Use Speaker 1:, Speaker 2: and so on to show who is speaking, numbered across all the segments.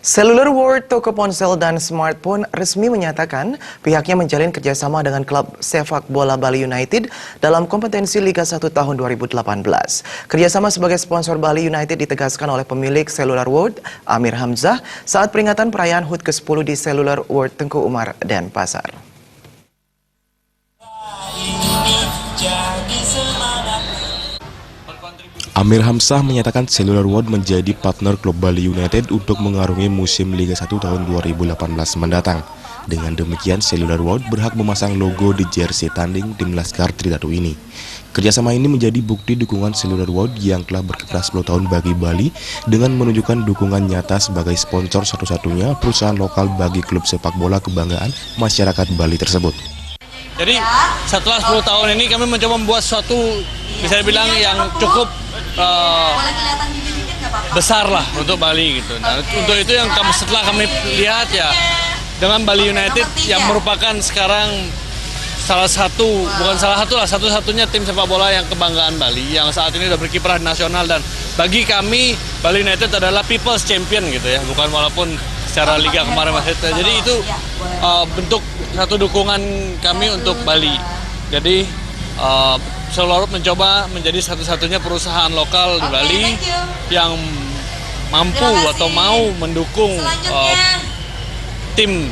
Speaker 1: Cellular World, toko ponsel dan smartphone resmi menyatakan pihaknya menjalin kerjasama dengan klub sepak bola Bali United dalam kompetensi Liga 1 tahun 2018. Kerjasama sebagai sponsor Bali United ditegaskan oleh pemilik Cellular World, Amir Hamzah, saat peringatan perayaan HUT ke-10 di Cellular World Tengku Umar, Denpasar.
Speaker 2: Amir Hamzah menyatakan Cellular World menjadi partner klub Bali United untuk mengarungi musim Liga 1 tahun 2018 mendatang. Dengan demikian, Cellular World berhak memasang logo di jersey tanding tim Laskar Tridatu ini. Kerjasama ini menjadi bukti dukungan Cellular World yang telah berkiprah 10 tahun bagi Bali dengan menunjukkan dukungan nyata sebagai sponsor satu-satunya perusahaan lokal bagi klub sepak bola kebanggaan masyarakat Bali tersebut.
Speaker 3: Jadi setelah 10 tahun ini kami mencoba membuat suatu bisa dibilang yang cukup besar lah untuk Bali gitu. Nah, untuk itu yang setelah kami lihat ya dengan Bali United yang merupakan sekarang satu-satunya tim sepak bola yang kebanggaan Bali yang saat ini sudah berkiprah nasional, dan bagi kami Bali United adalah People's Champion gitu ya, bukan walaupun secara liga kemarin masih. Jadi itu bentuk satu dukungan kami untuk Bali. Jadi Cellular World mencoba menjadi satu-satunya perusahaan lokal di Bali yang mampu atau mau mendukung tim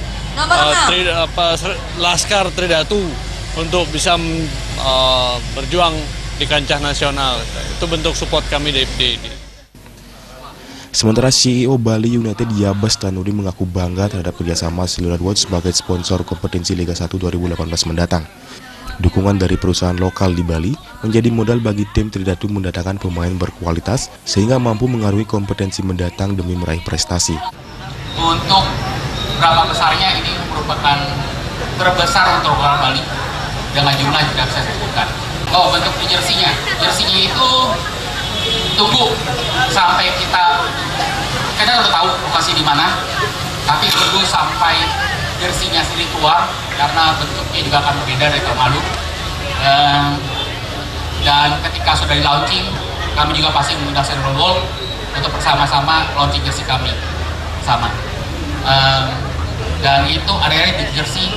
Speaker 3: Laskar Tridatu untuk bisa berjuang di kancah nasional. Itu bentuk support kami di.
Speaker 2: Sementara CEO Bali United Yabas Tanuri mengaku bangga terhadap kerjasama Cellular World sebagai sponsor kompetensi Liga 1 2018 mendatang. Dukungan dari perusahaan lokal di Bali menjadi modal bagi tim Tridatu mendatangkan pemain berkualitas sehingga mampu mengaruhi kompetensi mendatang demi meraih prestasi.
Speaker 4: Untuk berapa besarnya ini merupakan terbesar untuk lokal Bali dengan jumlah tidak bisa saya sebutkan. Oh, bentuk jersinya itu tunggu sampai kita udah tahu lokasi di mana, tapi tunggu sampai jersinya sendiri keluar karena bentuknya juga akan berbeda dari tahun lalu. Dan ketika sudah di launching, kami juga pasti mengundang Cellular World untuk bersama-sama launching jersey kami sama. Dan itu area di jersey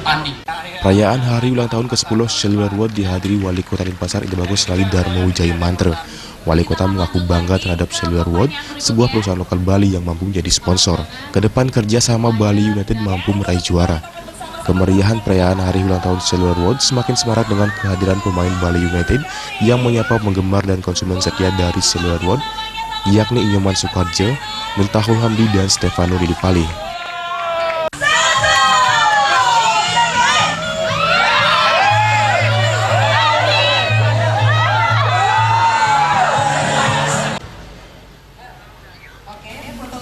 Speaker 4: Pandi.
Speaker 2: Perayaan hari ulang tahun ke-10 Cellular World dihadiri Wali Kota Denpasar Ide Bagus Lali Darmo Wijaya Mantra. Wali Kota mengaku bangga terhadap Cellular World, sebuah perusahaan lokal Bali yang mampu menjadi sponsor. Kedepan kerjasama Bali United mampu meraih juara. Kemeriahan perayaan hari ulang tahun Cellular World semakin semarak dengan kehadiran pemain Bali United yang menyapa penggemar dan konsumen setia dari Cellular World, yakni Inyoman Sukarjo, Miftahul Hamdi, dan Stefano Lilipali.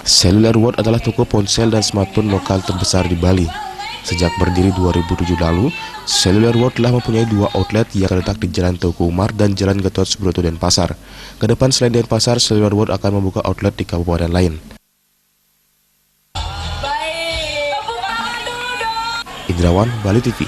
Speaker 2: Cellular World adalah toko ponsel dan smartphone lokal terbesar di Bali. Sejak berdiri 2007 lalu, Cellular World telah mempunyai 2 outlet yang terletak di Jalan Tengku Umar dan Jalan Gatot Subroto Denpasar. Kedepan selain Denpasar, Cellular World akan membuka outlet di kabupaten lain. Indrawan, Bali TV.